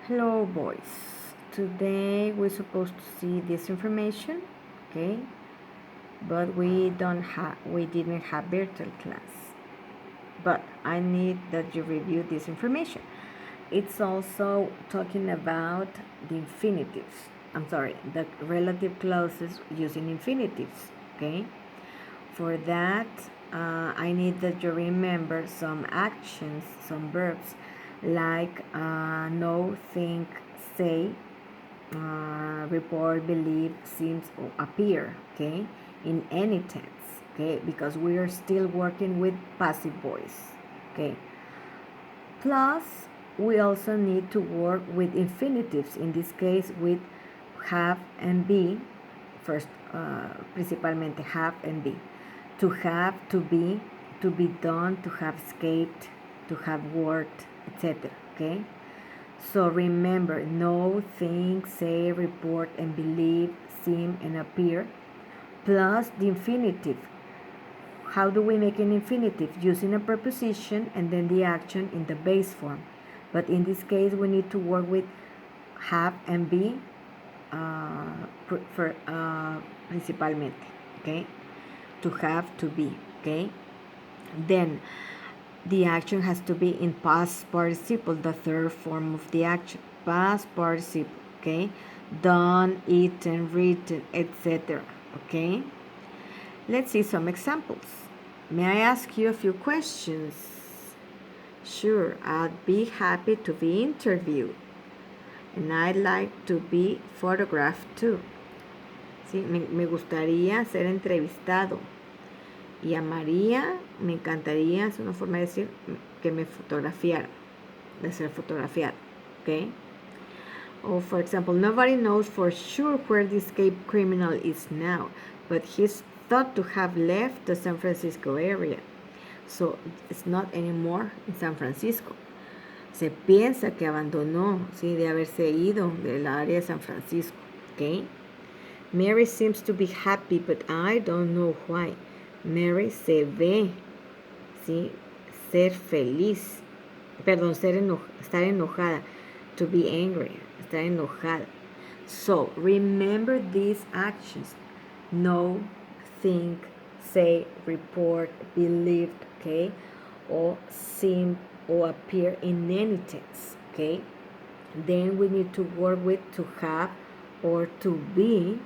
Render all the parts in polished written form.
Hello boys. Today we're supposed to see this information, okay? But we didn't have virtual class. But I need that you review this information. It's also talking about the infinitives. I'm sorry, the relative clauses using infinitives, okay? For that, I need that you remember some actions, some verbs like know, think, say, report, believe, seems, or appear, okay, in any tense, okay, because we are still working with passive voice, okay. Plus, we also need to work with infinitives, in this case with have and be, first, principalmente have and be. To have, to be done, to have escaped, to have worked, etc. Okay? So remember, know, think, say, report, and believe, seem, and appear, plus the infinitive. How do we make an infinitive? Using a preposition and then the action in the base form. But in this case, we need to work with have and be principalmente, okay? To have, to be, okay? Then the action has to be in past participle, the third form of the action. Past participle, okay? Done, eaten, written, etc. Okay? Let's see some examples. May I ask you a few questions? Sure, I'd be happy to be interviewed. And I'd like to be photographed too. ¿Sí? Me gustaría ser entrevistado. Y a María me encantaría, es una forma de decir, que me fotografiara, de ser fotografiado. Okay? Or for example, nobody knows for sure where the escaped criminal is now, but he's thought to have left the San Francisco area. So it's not anymore in San Francisco. Se piensa que abandonó, ¿sí? De haberse ido del área de San Francisco. Okay? Mary seems to be happy, but I don't know why. Mary se ve, ¿sí? Ser feliz. Perdón, estar enojada. To be angry. Estar enojada. So, remember these actions. Know, think, say, report, believe, okay? Or seem or appear in any tense, okay? Then we need to work with to have or to be,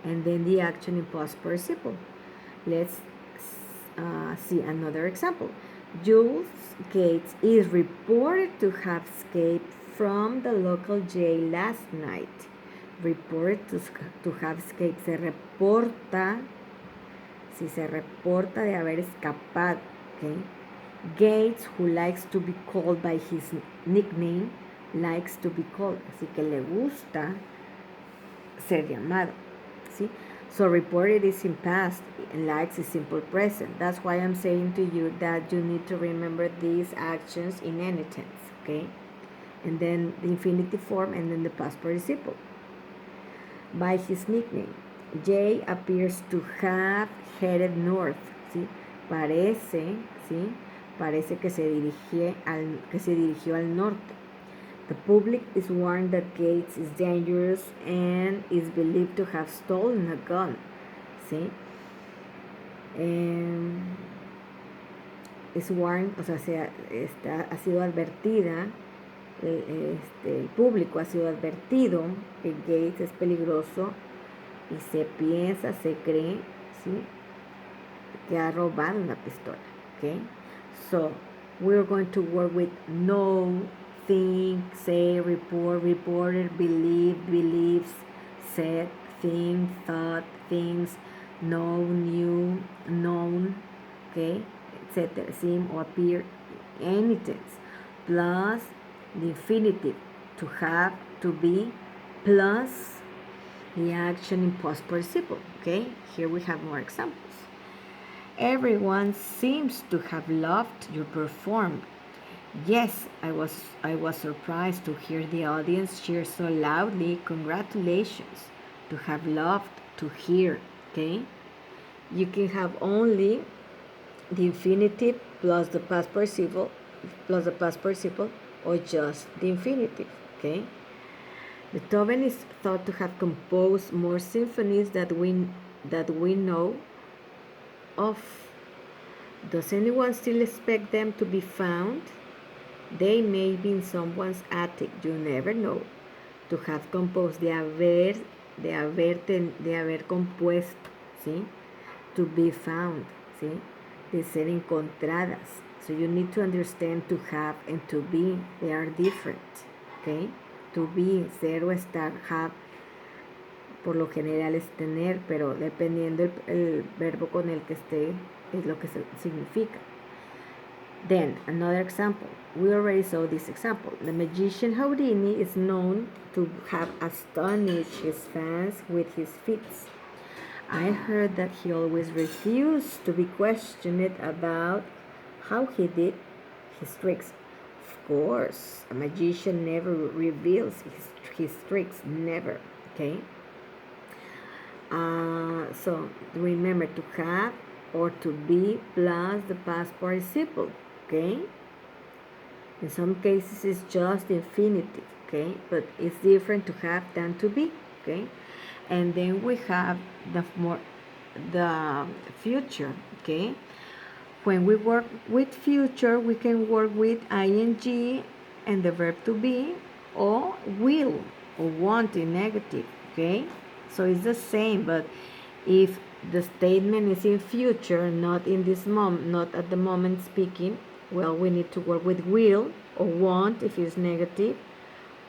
and then the action in past participle. Let's see another example. Jules Gates is reported to have escaped from the local jail last night. Reported to have escaped. Se reporta, si se reporta de haber escapado. Okay? Gates, who likes to be called by his nickname, likes to be called. Así que le gusta ser llamado. ¿Sí? So reported is in past and likes is simple present. That's why I'm saying to you that you need to remember these actions in any tense, okay? And then the infinitive form and then the past participle. By his nickname, Jay appears to have headed north, ¿sí? Parece, ¿sí? Parece que se dirigió al norte. The public is warned that Gates is dangerous and is believed to have stolen a gun. ¿Sí? Es warned, o sea, ha sido advertida, el público ha sido advertido que Gates es peligroso y se piensa, se cree, ¿sí? Que ha robado una pistola. Okay? So, we're going to work with know, think, say, report, reported, believe, believes, said, think, thought, things, know, knew, known, okay, etc. Seem or appear, any tense, plus the infinitive, to have, to be, plus the action in past participle. Okay, here we have more examples. Everyone seems to have loved your performance. Yes, I was surprised to hear the audience cheer so loudly. Congratulations. To have loved, to hear, okay? You can have only the infinitive plus the past participle or just the infinitive. Okay. Beethoven is thought to have composed more symphonies that we know of. Does anyone still expect them to be found? They may be in someone's attic, you never know. To have composed, de haber compuesto, ¿sí? To be found, ¿sí? De ser encontradas. So you need to understand to have and to be, they are different, okay? To be, ser o estar, have, por lo general es tener, pero dependiendo el verbo con el que esté, es lo que significa. Then, another example. We already saw this example. The magician Houdini is known to have astonished his fans with his feats. I heard that he always refused to be questioned about how he did his tricks. Of course, a magician never reveals his tricks, never, okay? So remember to have or to be plus the past participle, okay? In some cases it's just infinitive, okay? But it's different to have than to be, okay? And then we have the future, okay? When we work with future, we can work with ing and the verb to be, or will or want in negative, okay? So it's the same, but if the statement is in future, not in this moment, not at the moment speaking, well, we need to work with will or want if it's negative,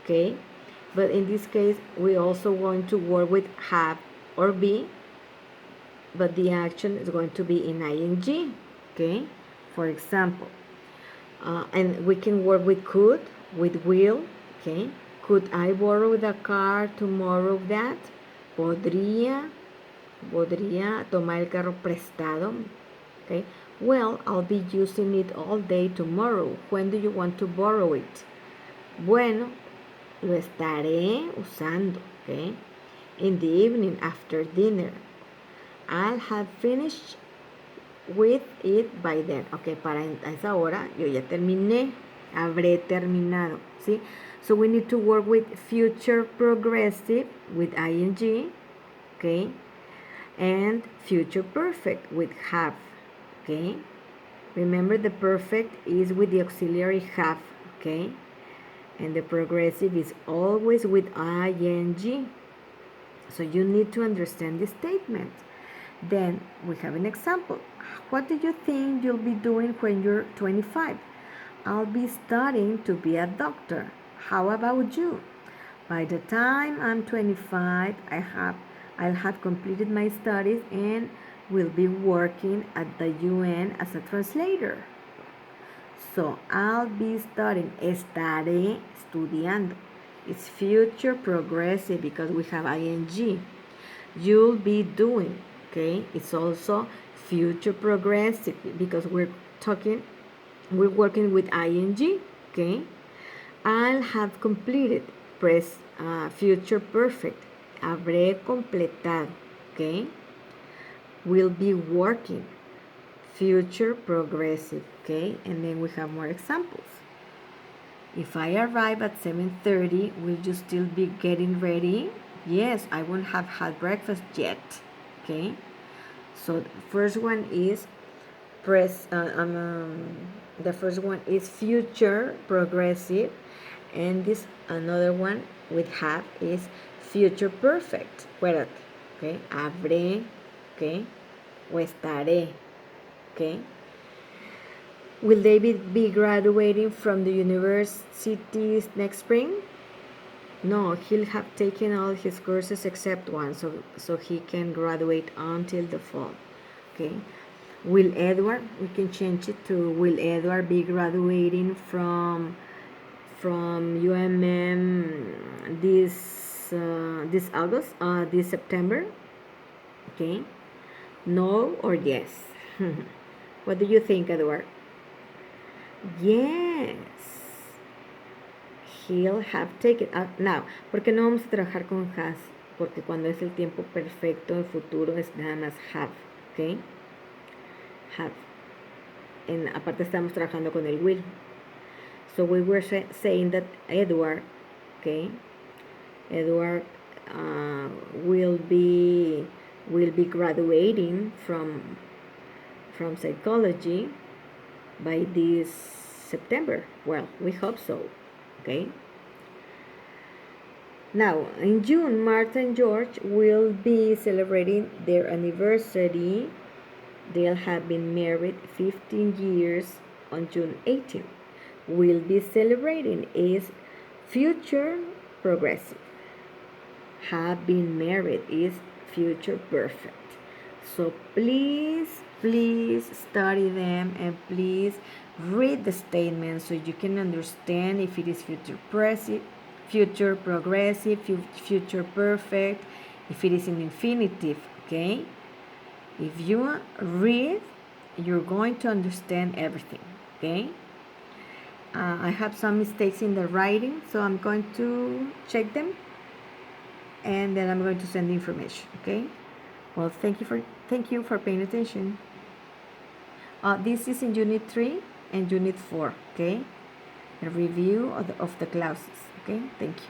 okay? But in this case, we also want to work with have or be, but the action is going to be in ing, okay? For example, and we can work with could, with will, okay? Could I borrow the car tomorrow? That podría tomar el carro prestado, okay? Well, I'll be using it all day tomorrow. When do you want to borrow it? Bueno, lo estaré usando, okay? In the evening after dinner. I'll have finished with it by then. Okay, para esa hora yo ya terminé, habré terminado, ¿sí? So we need to work with future progressive with ing, okay? And future perfect with have, okay? Remember the perfect is with the auxiliary have, okay? And the progressive is always with ing. So you need to understand this statement. Then we have an example. What do you think you'll be doing when you're 25? I'll be studying to be a doctor. How about you? By the time I'm 25, I'll have completed my studies and will be working at the UN as a translator. So I'll be studying. Estaré estudiando. It's future progressive because we have ing. You'll be doing. Okay, it's also future progressive because we're working with ing. Okay, I'll have completed. Press future perfect. Habré completado. Okay, will be working. Future progressive. Okay, and then we have more examples. If I arrive at 7:30, will you still be getting ready? Yes, I won't have had breakfast yet. Okay, so the first one is the first one is future progressive, and this another one with have is future perfect. Where, okay, habré, okay, o estaré, okay. Will David be graduating from the universities next spring? No, he'll have taken all his courses except one, so he can graduate until the fall. Okay. Will Edward, we can change it to will Edward be graduating from UMM this August, this September? Okay. No or yes? What do you think, Edward? Yes. He'll have taken. Now, ¿por qué no vamos a trabajar con has? Porque cuando es el tiempo perfecto, el futuro es nada más have. ¿Ok? Have. Aparte estamos trabajando con el will. So we were saying that Edward Okay, Edward will be graduating from psychology by this September. Well, we hope so. Okay. Now, in June, Martha and George will be celebrating their anniversary. They'll have been married 15 years on June 18th. Will be celebrating is future progressive. Have been married is future perfect. So please, please study them and please read the statement so you can understand if it is future future progressive, future perfect, if it is in infinitive, okay? If you read, you're going to understand everything, okay? I have some mistakes in the writing, so I'm going to check them and then I'm going to send the information, okay? Well, thank you for paying attention. This is in Unit 3 and Unit 4, okay? A review of the classes, okay? Thank you.